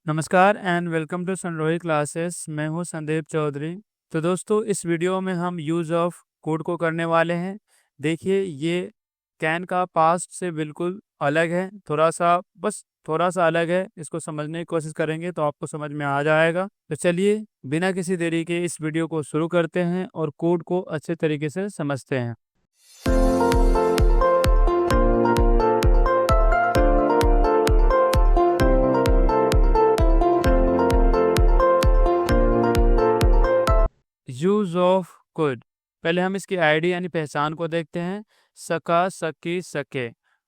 नमस्कार and welcome to सनरोही classes. मैं हूं संदीप चौधरी। तो दोस्तों, इस वीडियो में हम यूज़ ऑफ कोड को करने वाले हैं। देखिए, ये कैन का पास्ट से बिल्कुल अलग है, थोड़ा सा अलग है। इसको समझने की कोशिश करेंगे तो आपको समझ में आ जाएगा। तो चलिए, बिना किसी देरी के इस वीडियो को शुरू करते हैं और कोड को अच्छे तरीके से समझते हैं। Use of could. पहले हम इसकी आईडी यानी पहचान को देखते हैं। सका, सकी, सके,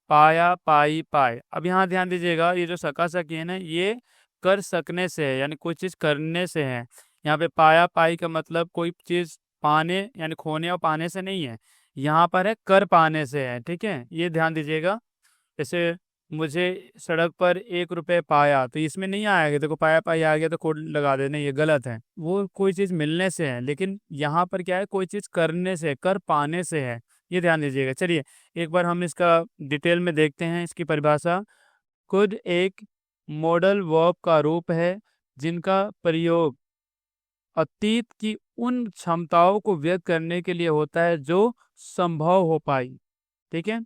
पाया, पाई, पाए। अब यहाँ ध्यान दीजिएगा, ये जो सका सकी है ना, ये कर सकने से है, यानी कोई चीज करने से है। यहाँ पे पाया पाई का मतलब कोई चीज पाने यानी खोने और पाने से नहीं है। यहाँ पर है कर पाने से है। ठीक है, ये ध्यान दीजिएगा। जैसे मुझे सड़क पर 1 रुपए पाया, तो इसमें नहीं आएगा। देखो, पाया पाई आ गया तो कोड लगा देना, ये गलत है। वो कोई चीज मिलने से है, लेकिन यहाँ पर क्या है, कोई चीज करने से, कर पाने से है। ये ध्यान दीजिएगा। चलिए, एक बार हम इसका डिटेल में देखते हैं इसकी परिभाषा। कुड एक मॉडल वर्ब का रूप है जिनका प्रयोग अतीत की उन क्षमताओं को व्यक्त करने के लिए होता है जो संभव हो पाई। ठीक है,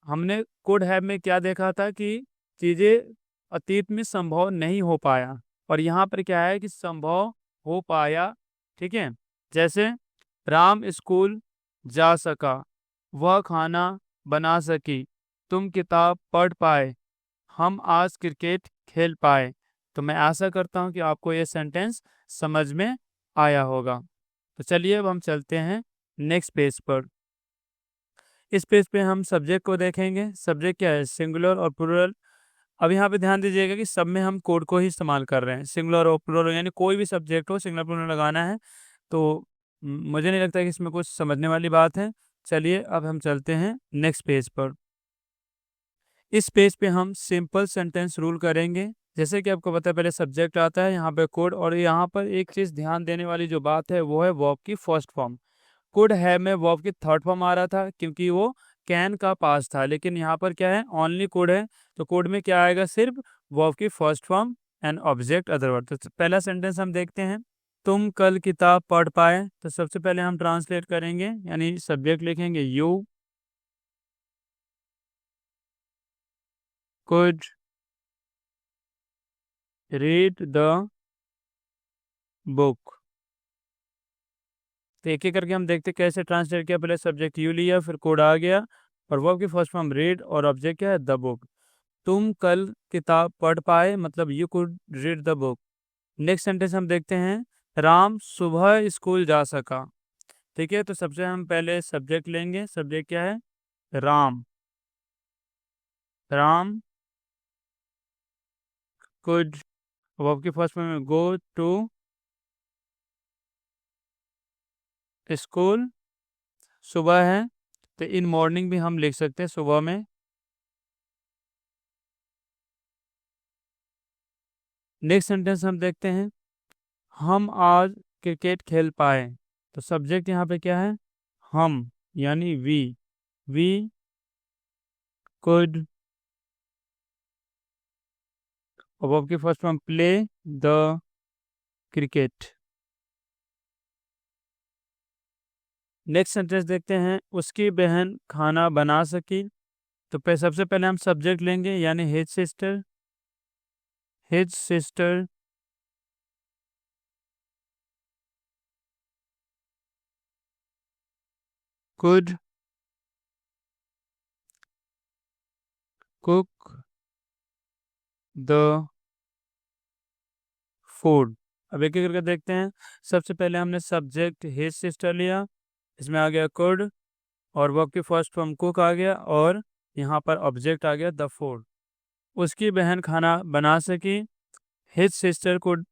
हमने कुड हैव में क्या देखा था कि चीजें अतीत में संभव नहीं हो पाया, और यहाँ पर क्या है कि संभव हो पाया। ठीक है, जैसे राम स्कूल जा सका, वह खाना बना सकी, तुम किताब पढ़ पाए, हम आज क्रिकेट खेल पाए। तो मैं आशा करता हूँ कि आपको ये सेंटेंस समझ में आया होगा। तो चलिए, अब हम चलते हैं नेक्स्ट पेज पर। इस पेज पे हम सब्जेक्ट को देखेंगे। सब्जेक्ट क्या है, सिंगुलर और प्लूरल। अब यहाँ पे ध्यान दीजिएगा कि सब में हम कोड को ही इस्तेमाल कर रहे हैं। सिंगुलर और प्लूरल यानी कोई भी सब्जेक्ट हो, सिंगुलर प्लूरल लगाना है। तो मुझे नहीं लगता कि इसमें कुछ समझने वाली बात है। चलिए, अब हम चलते हैं नेक्स्ट पेज पर। इस पेज पे हम सिंपल सेंटेंस रूल करेंगे। जैसे कि आपको पता है, पहले सब्जेक्ट आता है, यहाँ पे कोड, और यहाँ पर एक चीज ध्यान देने वाली जो बात है वो है वर्ब की फर्स्ट फॉर्म। कुड है में वर्ब की थर्ड फॉर्म आ रहा था क्योंकि वो कैन का पास था, लेकिन यहाँ पर क्या है, ओनली कुड है। तो कुड में क्या आएगा, सिर्फ वर्ब की first form and object other word. तो पहला सेंटेंस हम देखते हैं। तुम कल किताब पढ़ पाए। तो सबसे पहले हम ट्रांसलेट करेंगे, यानी सब्जेक्ट लिखेंगे you could read the book. तो एक एक करके हम देखते कैसे ट्रांसलेट किया। पहले सब्जेक्ट यू लिया, फिर कोड आ गया, और वर्ब की फर्स्ट फॉर्म रीड, और ऑब्जेक्ट क्या है, द बुक। तुम कल किताब पढ़ पाए मतलब you could read the book. Next sentence हम देखते हैं। राम सुबह स्कूल जा सका। ठीक है, तो सबसे हम पहले सब्जेक्ट लेंगे। सब्जेक्ट क्या है, राम। राम कुड, वर्ब की फर्स्ट फॉर्म में गो टू स्कूल। सुबह है तो इन मॉर्निंग भी हम लिख सकते हैं, सुबह में। नेक्स्ट सेंटेंस हम देखते हैं। हम आज क्रिकेट खेल पाए। तो सब्जेक्ट यहाँ पे क्या है, हम, यानी वी कुड, वर्ब की first form play the cricket. Next sentence देखते हैं। उसकी बहन खाना बना सकी। तो सबसे पहले हम सब्जेक्ट लेंगे, यानी his sister could cook the food. अब एक एक करके देखते हैं। सबसे पहले हमने सब्जेक्ट हिज सिस्टर लिया, इसमें आ गया कुड, और वर्ब की फर्स्ट फॉर्म कुक आ गया, और यहाँ पर ऑब्जेक्ट आ गया द फूड। उसकी बहन खाना बना सकी, his sister could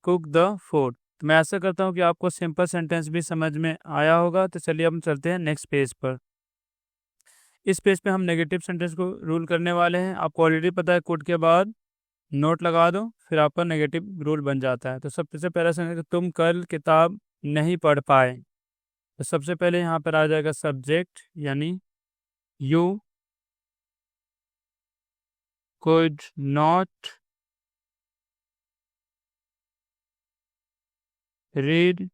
cook the food. तो मैं आशा करता हूँ कि आपको सिंपल सेंटेंस भी समझ में आया होगा। तो चलिए, हम चलते हैं नेक्स्ट पेज पर। इस पेज पे हम नेगेटिव सेंटेंस को रूल करने वाले हैं। आपको ऑलरेडी पता है, कुड के बाद नोट लगा दो, फिर आपका नेगेटिव रूल बन जाता है। तो सबसे पहला सेंटेंस, तुम कल किताब नहीं पढ़ पाए। तो सबसे पहले यहाँ पर आ जाएगा सब्जेक्ट, यानी you could not read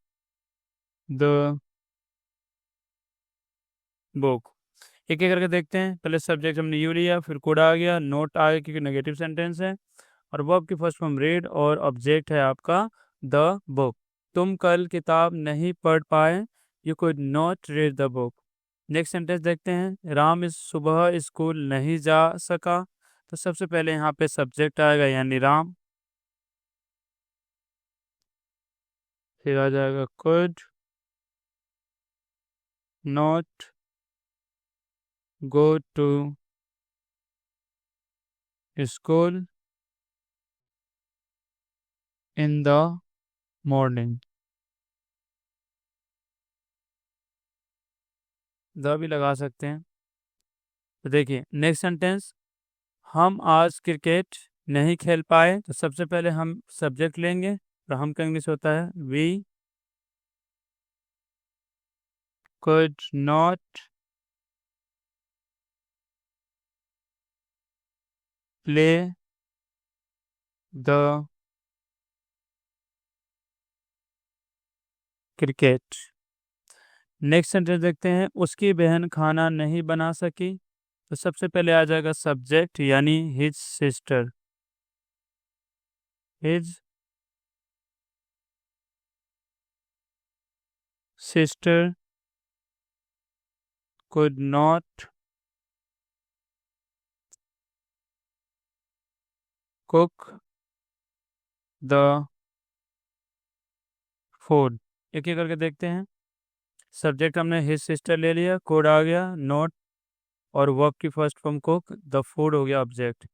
the book. एक एक करके देखते हैं। पहले सब्जेक्ट हमने यू लिया, फिर कोड आ गया, नोट आ गया क्योंकि नेगेटिव सेंटेंस है, और वर्ब की फर्स्ट फॉर्म रीड, और ऑब्जेक्ट है आपका द बुक। तुम कल किताब नहीं पढ़ पाए, you could not read the book. Next sentence देखते हैं। राम इस सुबह स्कूल नहीं जा सका, तो सबसे पहले यहाँ पे सब्जेक्ट आएगा यानी राम, फिर आ जाएगा could not go to school in the morning. The भी लगा सकते हैं। तो देखिए नेक्स्ट सेंटेंस, हम आज क्रिकेट नहीं खेल पाए, तो सबसे पहले हम सब्जेक्ट लेंगे और हम का इंग्लिश होता है we could not play the cricket. Next sentence देखते हैं। उसकी बहन खाना नहीं बना सकी, तो सबसे पहले आ जाएगा सब्जेक्ट यानी his sister, his sister could not cook the food. एक एक करके देखते हैं। सब्जेक्ट हमने हिज सिस्टर ले लिया, कोड आ गया नॉट, और वर्ब की first form cook, the food हो गया ऑब्जेक्ट।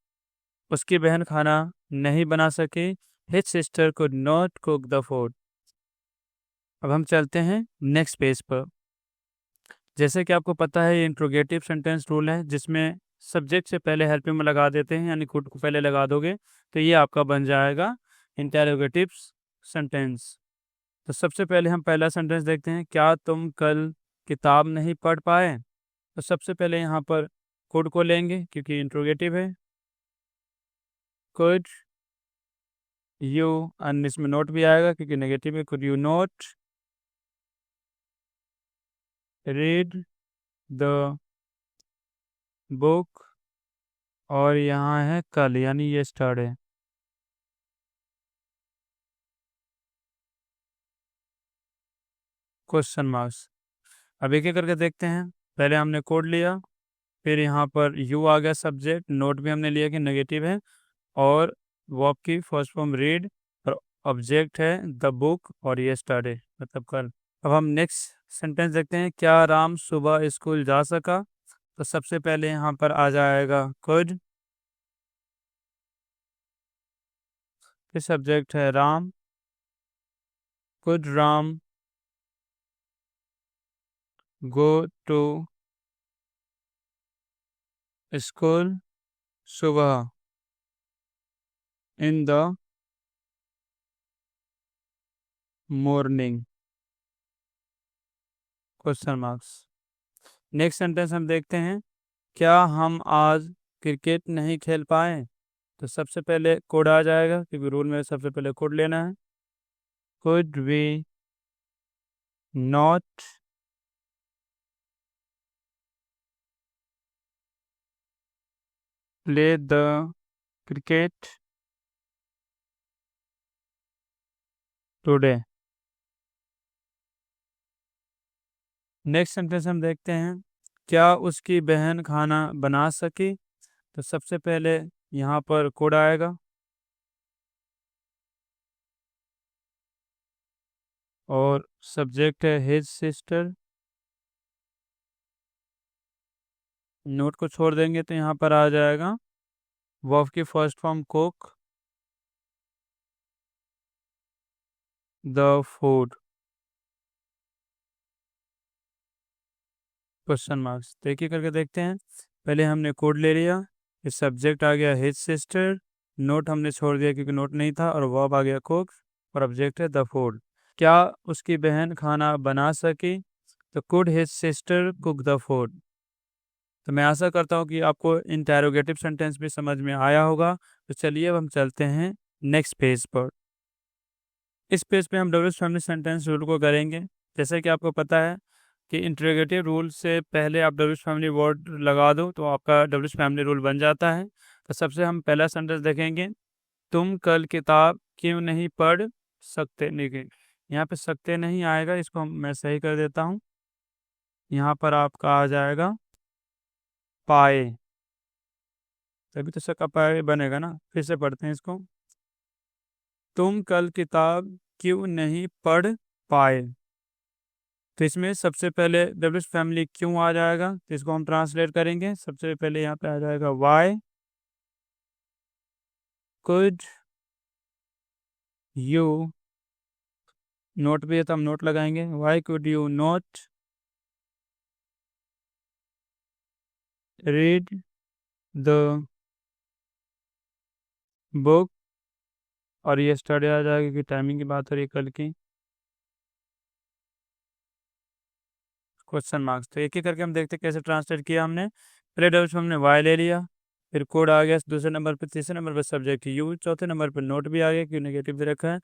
उसकी बहन खाना नहीं बना सकी, his sister could not cook the food. अब हम चलते हैं नेक्स्ट पेज पर। जैसे कि आपको पता है ये इंट्रोगेटिव सेंटेंस रूल है, जिसमें सब्जेक्ट से पहले हेल्पिंग में लगा देते हैं, यानी कुड को पहले लगा दोगे तो ये आपका बन जाएगा इंटेरोगेटिव सेंटेंस। तो सबसे पहले हम पहला सेंटेंस देखते हैं। क्या तुम कल किताब नहीं पढ़ पाए, तो सबसे पहले यहाँ पर कुड को लेंगे क्योंकि इंट्रोगेटिव है। कुड यू, एंड इसमें नोट भी आएगा क्योंकि नेगेटिव है। Could you note read the book, और यहाँ है कल यानी ये स्टार्ट है। Question marks. अब एक एक करके देखते हैं। पहले हमने कोड लिया, फिर यहाँ पर यू आ गया सब्जेक्ट, नोट भी हमने लिया कि नेगेटिव है, और वर्ब की फर्स्ट फॉर्म रीड, और ऑब्जेक्ट है द बुक, और ये स्टार्ट मतलब कल। अब हम नेक्स्ट सेंटेंस देखते हैं। क्या राम सुबह स्कूल जा सका, तो सबसे पहले यहाँ पर आ जाएगा कुड, फिर सब्जेक्ट है Ram, could Ram go to school सुबह in the morning, question marks. Next sentence हम देखते हैं। क्या हम आज क्रिकेट नहीं खेल पाए, तो सबसे पहले कोड आ जाएगा क्योंकि रूल में सबसे पहले कोड लेना है। Could we not play the cricket today. Next sentence हम देखते हैं। क्या उसकी बहन खाना बना सकी, तो सबसे पहले यहाँ पर कोड आएगा, और सब्जेक्ट है हिज सिस्टर, नोट को छोड़ देंगे तो यहाँ पर आ जाएगा वर्ब की first form cook the food, question marks. देखिए करके देखते हैं। पहले हमने कोड ले लिया, फिर सब्जेक्ट आ गया हिज सिस्टर, नोट हमने छोड़ दिया क्योंकि नोट नहीं था, और वर्ब आ गया कुक, और ऑब्जेक्ट है द फूड। क्या उसकी बहन खाना बना सकी, तो could his sister cook the food. तो मैं आशा करता हूँ कि आपको इंटेरोगेटिव सेंटेंस भी समझ में आया होगा। तो चलिए अब हम चलते हैं नेक्स्ट पेज पर। इस पेज पे हम डब्ल्यूएच फैमिली सेंटेंस रूल को करेंगे। जैसे कि आपको पता है कि इंटरोगेटिव रूल से पहले आप डब्ल्यूएच फैमिली वर्ड लगा दो तो आपका डब्ल्यूएच फैमिली रूल बन जाता है। तो सबसे हम पहला सेंटेंस देखेंगे, तुम कल किताब क्यों नहीं पढ़ सकते। नहीं, यहाँ पे सकते नहीं आएगा, इसको मैं सही कर देता हूँ। यहाँ पर आपका आ जाएगा पाए, तभी तो सका पाए बनेगा ना। फिर से पढ़ते हैं इसको, तुम कल किताब क्यों नहीं पढ़ पाए। तो इसमें सबसे पहले डब्ल्यूएच फैमिली क्यों आ जाएगा, तो इसको हम ट्रांसलेट करेंगे। सबसे पहले यहाँ पे आ जाएगा वाई कुड यू, नोट भी है तो हम नोट लगाएंगे, Y could you note read the book. और ये स्टडी आ जाएगा कि टाइमिंग की बात हो रही है कल की। क्वेश्चन मार्क्स, तो एक एक करके हम देखते कैसे ट्रांसलेट किया हमने। पहले डब्ल्यूएच हमने वाई ले लिया, फिर कोड आ गया दूसरे नंबर पे, तीसरे नंबर पे सब्जेक्ट यू, चौथे नंबर पे नोट भी आ गया क्यों नेगेटिव दे रखा है,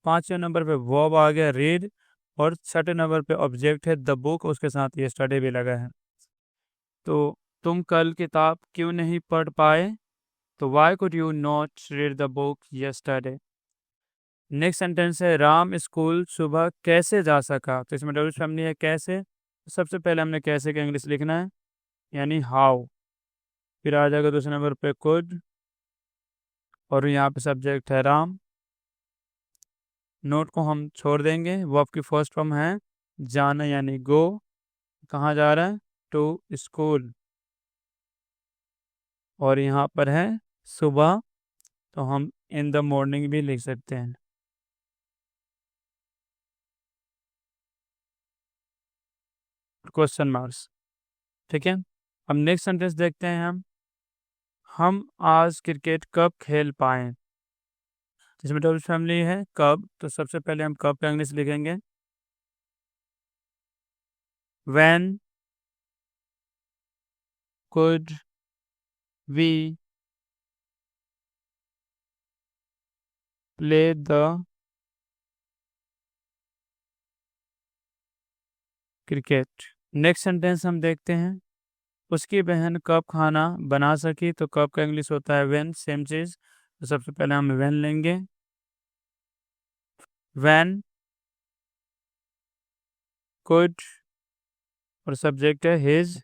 पांचवें नंबर पे वर्ब आ गया रीड, और छठे नंबर पे ऑब्जेक्ट है द बुक, उसके साथ ये स्टडी भी लगा है। तो तुम कल किताब क्यों नहीं पढ़ पाए, तो Y could you not read the book yesterday. Next sentence है, राम स्कूल सुबह कैसे जा सका। तो इसमें डब्ल्यूएच फैमिली है कैसे। सबसे पहले हमने कैसे का इंग्लिश लिखना है, यानी हाउ। फिर आ जाएगा दूसरे नंबर पे कुड, और यहाँ पे सब्जेक्ट है राम। नोट को हम छोड़ देंगे, वर्ब की फर्स्ट फॉर्म है जाना यानी गो, कहाँ जा रहा है, टू स्कूल। और यहाँ पर है सुबह, तो हम इन द मॉर्निंग भी लिख सकते हैं। क्वेश्चन मार्क्स, ठीक है। अब नेक्स्ट सेंटेंस देखते हैं हम आज क्रिकेट कब खेल पाए। जिसमें डब्ल्यूएच फैमिली है कब, तो सबसे पहले हम कब का इंग्लिश लिखेंगे, when could we play the cricket. Next sentence हम देखते हैं, उसकी बहन कब खाना बना सकी। तो कब का इंग्लिश होता है व्हेन, सेम चीज। तो सबसे पहले हम व्हेन लेंगे, व्हेन कुड, और सब्जेक्ट है हिज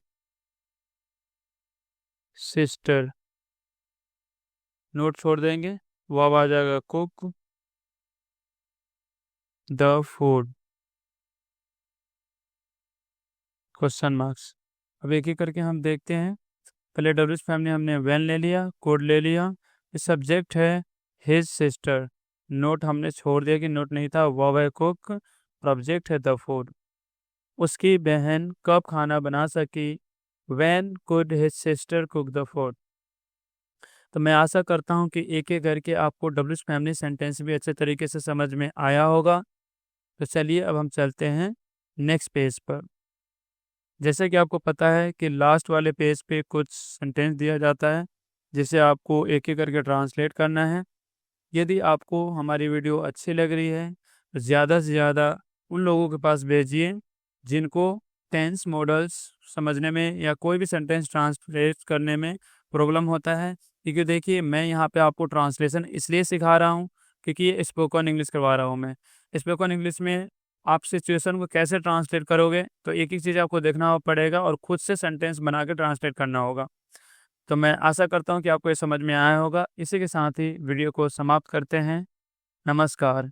सिस्टर। नोट छोड़ देंगे, वो अब आ जाएगा cook the food. Question marks, अब एक एक करके हम देखते हैं। पहले डब्ल्यूएच फैमिली हमने व्हेन ले लिया, कोड ले लिया, सब्जेक्ट है हिज सिस्टर। नोट हमने छोड़ दिया कि नोट नहीं था, वर्ब है कुक, और ऑब्जेक्ट है द फूड। उसकी बहन कब खाना बना सकी, when could his sister cook the food. तो मैं आशा करता हूँ कि एक एक करके आपको डब्ल्यूएच फैमिली सेंटेंस भी अच्छे तरीके से समझ में आया होगा। तो चलिए अब हम चलते हैं नेक्स्ट पेज पर। जैसे कि आपको पता है कि लास्ट वाले पेज पे कुछ सेंटेंस दिया जाता है जिसे आपको एक एक करके ट्रांसलेट करना है। यदि आपको हमारी वीडियो अच्छी लग रही है तो ज़्यादा से ज़्यादा उन लोगों के पास भेजिए जिनको टेंस मॉडल्स समझने में या कोई भी सेंटेंस ट्रांसलेट करने में प्रॉब्लम होता है। क्योंकि देखिए मैं यहाँ पे आपको ट्रांसलेशन इसलिए सिखा रहा हूँ क्योंकि ये स्पोकन इंग्लिश करवा रहा हूँ मैं। स्पोकन इंग्लिश में आप सिचुएशन को कैसे ट्रांसलेट करोगे, तो एक एक चीज़ आपको देखना पड़ेगा और खुद से सेंटेंस बना के ट्रांसलेट करना होगा। तो मैं आशा करता हूँ कि आपको ये समझ में आया होगा। इसी के साथ ही वीडियो को समाप्त करते हैं। नमस्कार।